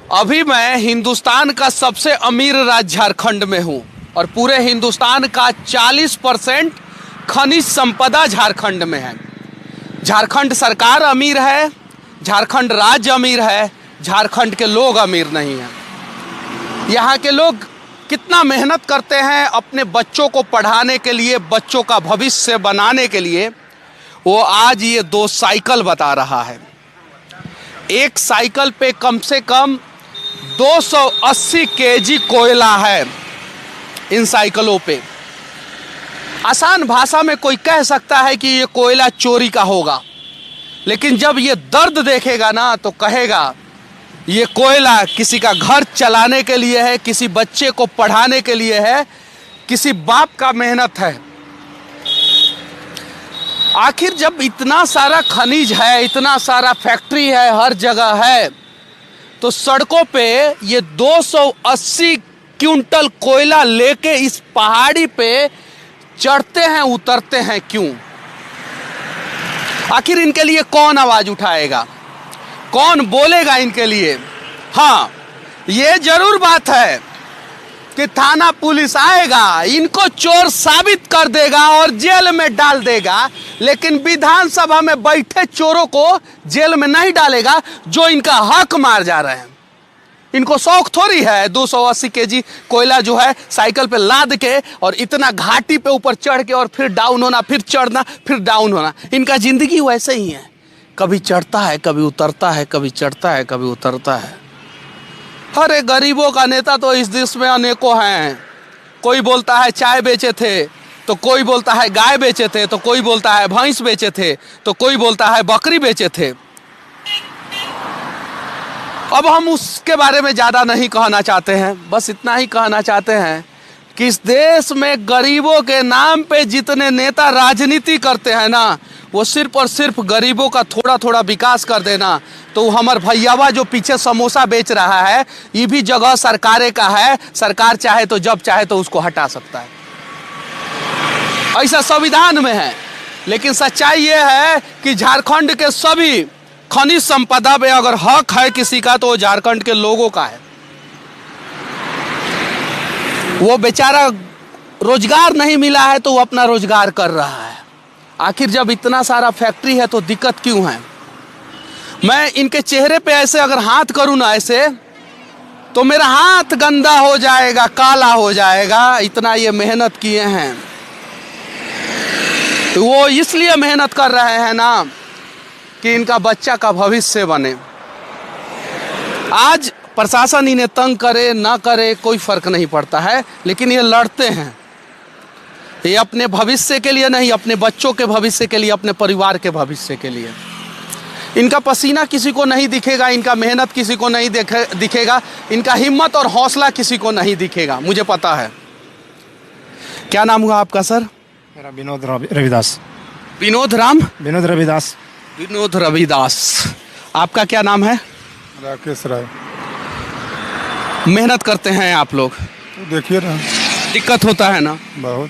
अभी मैं हिंदुस्तान का सबसे अमीर राज्य झारखंड में हूँ और पूरे हिंदुस्तान का 40% खनिज संपदा झारखंड में है। झारखंड सरकार अमीर है, झारखंड राज्य अमीर है, झारखंड के लोग अमीर नहीं हैं। यहाँ के लोग कितना मेहनत करते हैं अपने बच्चों को पढ़ाने के लिए, बच्चों का भविष्य बनाने के लिए। वो आज ये 2 साइकिल बता रहा है। एक साइकिल पे कम से कम 280 केजी कोयला है। इन साइकिलों पे आसान भाषा में कोई कह सकता है कि ये कोयला चोरी का होगा, लेकिन जब ये दर्द देखेगा ना तो कहेगा ये कोयला किसी का घर चलाने के लिए है, किसी बच्चे को पढ़ाने के लिए है, किसी बाप का मेहनत है। आखिर जब इतना सारा खनिज है, इतना सारा फैक्ट्री है, हर जगह है, तो सड़कों पे ये 280 क्विंटल कोयला लेके इस पहाड़ी पे चढ़ते हैं, उतरते हैं क्यों? आखिर इनके लिए कौन आवाज उठाएगा, कौन बोलेगा इनके लिए? हाँ, ये जरूर बात है कि थाना पुलिस आएगा, इनको चोर साबित कर देगा और जेल में डाल देगा, लेकिन विधानसभा में बैठे चोरों को जेल में नहीं डालेगा जो इनका हक मार जा रहे हैं। इनको शौक थोड़ी है 280 केजी कोयला जो है साइकिल पे लाद के और इतना घाटी पे ऊपर चढ़ के और फिर डाउन होना, फिर चढ़ना, फिर डाउन होना। इनका जिंदगी वैसे ही है, कभी चढ़ता है, कभी उतरता है, कभी चढ़ता है, कभी उतरता है। अरे गरीबों का नेता तो इस देश में अनेकों हैं। कोई बोलता है चाय बेचे थे, तो कोई बोलता है गाय बेचे थे, तो कोई बोलता है भैंस बेचे थे, तो कोई बोलता है बकरी बेचे थे। अब हम उसके बारे में ज़्यादा नहीं कहना चाहते हैं, बस इतना ही कहना चाहते हैं कि इस देश में गरीबों के नाम पे जितने नेता राजनीति करते हैं ना, वो सिर्फ और सिर्फ गरीबों का थोड़ा थोड़ा विकास कर देना। तो हमार भैयावा जो पीछे समोसा बेच रहा है, ये भी जगह सरकारे का है, सरकार चाहे तो जब चाहे तो उसको हटा सकता है, ऐसा संविधान में है। लेकिन सच्चाई ये है कि झारखंड के सभी खनिज संपदा पे अगर हक है किसी का तो झारखंड के लोगों का है। वो बेचारा रोजगार नहीं मिला है तो वो अपना रोजगार कर रहा है। आखिर जब इतना सारा फैक्ट्री है तो दिक्कत क्यों है? मैं इनके चेहरे पे ऐसे अगर हाथ करूं ना ऐसे, तो मेरा हाथ गंदा हो जाएगा, काला हो जाएगा। इतना ये मेहनत किए हैं, तो वो इसलिए मेहनत कर रहे हैं ना कि इनका बच्चा का भविष्य बने। आज प्रशासन इन्हें तंग करे ना करे कोई फर्क नहीं पड़ता है, लेकिन ये लड़ते हैं। ये अपने भविष्य के लिए नहीं, अपने बच्चों के भविष्य के लिए, अपने परिवार के भविष्य के लिए। इनका पसीना किसी को नहीं दिखेगा, इनका मेहनत किसी को नहीं दिखेगा, इनका हिम्मत और हौसला किसी को नहीं दिखेगा, मुझे पता है। क्या नाम हुआ आपका सर? मेरा विनोद रविदास। विनोद राम? विनोद रविदास। विनोद रविदास। आपका क्या नाम है? राकेश राय। मेहनत करते हैं आप लोग, तो देखिए ना, दिक्कत होता है ना बहुत।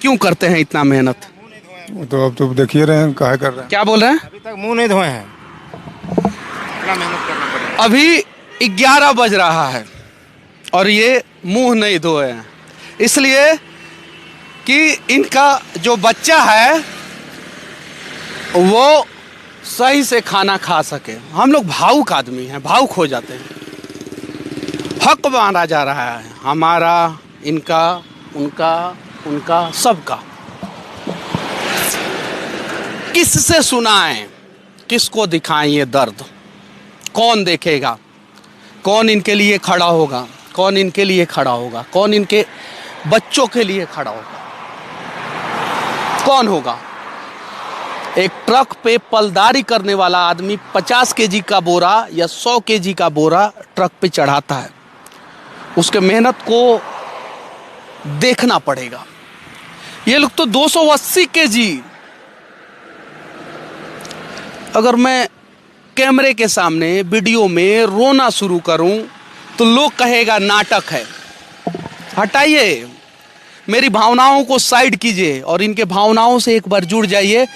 क्यों करते हैं इतना मेहनत? तो अब तो देखिए रहे हैं काहे कर रहे हैं। क्या बोल रहे हैं? अभी तक मुंह नहीं धोए हैं, इतना मेहनत करना पड़ेगा। अभी 11 बज रहा है और ये मुंह नहीं धोए हैं, इसलिए कि इनका जो बच्चा है वो सही से खाना खा सके। हम लोग भावुक आदमी हैं, भावुक हो जाते हैं। हक माना जा रहा है हमारा, इनका, उनका, उनका, सबका। किससे सुनाएं, किसको दिखाएं ये दर्द? कौन देखेगा? कौन इनके लिए खड़ा होगा? कौन इनके लिए खड़ा होगा? कौन इनके बच्चों के लिए खड़ा होगा? कौन होगा? एक ट्रक पे पलदारी करने वाला आदमी 50 केजी का बोरा या 100 केजी का बोरा ट्रक पे चढ़ाता है, उसके मेहनत को देखना पड़ेगा। ये लोग तो 280 केजी। अगर मैं कैमरे के सामने वीडियो में रोना शुरू करूं तो लोग कहेगा नाटक है। हटाइए, मेरी भावनाओं को साइड कीजिए और इनके भावनाओं से एक बार जुड़ जाइए,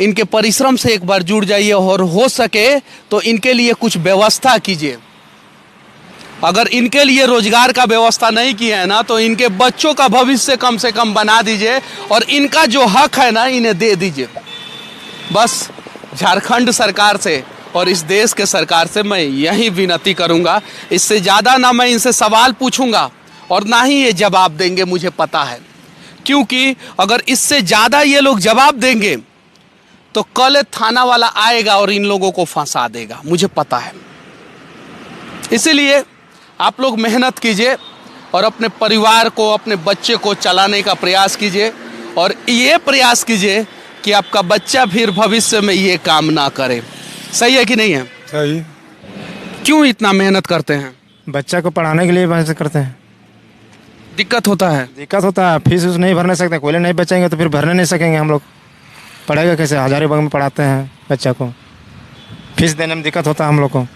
इनके परिश्रम से एक बार जुड़ जाइए और हो सके तो इनके लिए कुछ व्यवस्था कीजिए। अगर इनके लिए रोजगार का व्यवस्था नहीं की है ना, तो इनके बच्चों का भविष्य कम से कम बना दीजिए और इनका जो हक है ना, इन्हें दे दीजिए। बस झारखंड सरकार से और इस देश के सरकार से मैं यही विनती करूंगा। इससे ज़्यादा ना मैं इनसे सवाल पूछूंगा और ना ही ये जवाब देंगे, मुझे पता है। क्योंकि अगर इससे ज़्यादा ये लोग जवाब देंगे तो कल थाना वाला आएगा और इन लोगों को फंसा देगा, मुझे पता है। इसीलिए आप लोग मेहनत कीजिए और अपने परिवार को, अपने बच्चे को चलाने का प्रयास कीजिए और ये प्रयास कीजिए कि आपका बच्चा फिर भविष्य में ये काम ना करे। सही है कि नहीं है? सही। क्यों इतना मेहनत करते हैं? बच्चा को पढ़ाने के लिए मेहनत करते हैं। दिक्कत होता है? दिक्कत होता है, फीस उस नहीं भरने सकते, कोयले नहीं बचेंगे तो फिर भरने नहीं सकेंगे हम लोग। पढ़ेगा कैसे? हजारीबाग में पढ़ाते हैं बच्चा को, फीस देने में दिक्कत होता है हम लोग को।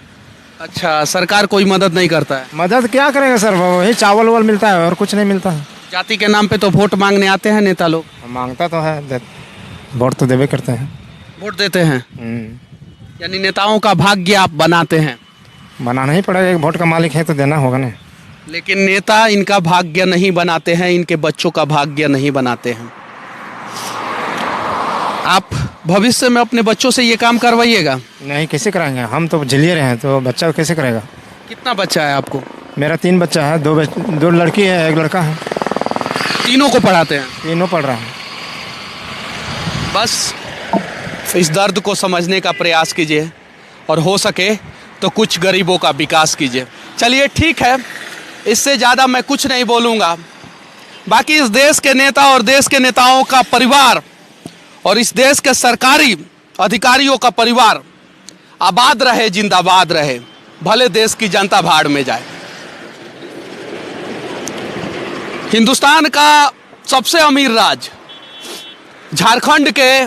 अच्छा, सरकार कोई मदद नहीं करता है? मदद क्या करेंगे सर, वही चावल वावल मिलता है और कुछ नहीं मिलता है। जाति के नाम पे तो वोट मांगने आते हैं नेता लोग। मांगता तो है, वोट तो देवे करते हैं। वोट देते हैं, यानी नेताओं का भाग्य आप बनाते हैं। बनाना ही पड़ेगा, एक वोट का मालिक है तो देना होगा ना। लेकिन नेता इनका भाग्य नहीं बनाते हैं, इनके बच्चों का भाग्य नहीं बनाते हैं। आप भविष्य में अपने बच्चों से ये काम करवाइएगा? नहीं, कैसे कराएंगे, हम तो झेलिए रहे हैं, तो बच्चा कैसे करेगा? कितना बच्चा है आपको? मेरा 3 बच्चा है, 2 लड़की है, 1 लड़का है। तीनों को पढ़ाते हैं? तीनों पढ़ रहा है। बस इस दर्द को समझने का प्रयास कीजिए और हो सके तो कुछ गरीबों का विकास कीजिए। चलिए ठीक है, इससे ज़्यादा मैं कुछ नहीं बोलूँगा। बाकी इस देश के नेता और देश के नेताओं का परिवार और इस देश के सरकारी अधिकारियों का परिवार आबाद रहे, जिंदाबाद रहे, भले देश की जनता भाड़ में जाए। हिंदुस्तान का सबसे अमीर राज्य झारखंड के